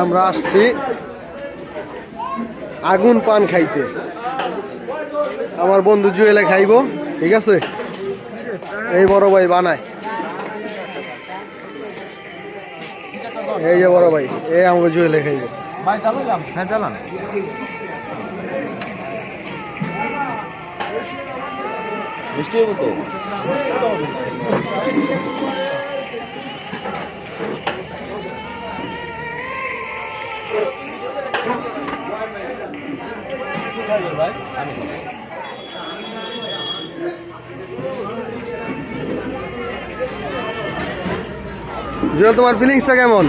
আমরা আসছি আগুন পান খাইতে। আমার বন্ধু জুয়েলে খাইবো, ঠিক আছে? এই বড় ভাই বানায়, এই যে বড় ভাই, এই আমাকে জুয়েলে খাইবো। হ্যাঁ চালান। মিষ্টি হবো তো। জুয়েল, তোমার ফিলিংসটা কেমন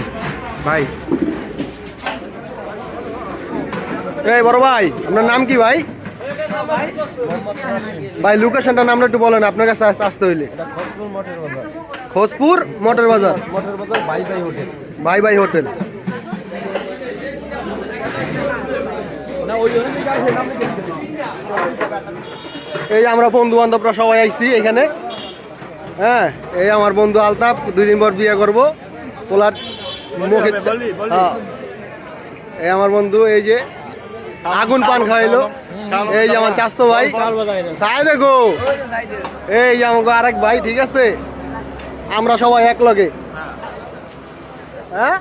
ভাই? এই বড় ভাই, আপনার নাম কি ভাই? ভাই লোকেশনটা নামটা একটু বলেন, আপনার কাছে আসতে হইলে। খোঁজপুর মটর বাজার, ভাই ভাই হোটেল। এই আমরা বন্ধু বান্ধবরা সবাই আইছি এখানে। হ্যাঁ, এই আমার বন্ধু আলতাফ 2 দিন পর বিয়ে করবো, পোলার মুখে। হ্যাঁ, এই আমার বন্ধু, এই যে আগুন পান খাইলো। এই যে আমার চাস্তো ভাই, তাই দেখো, এই যে আমাকে আরেক ভাই, ঠিক আছে? আমরা সবাই এক লগে। হ্যাঁ।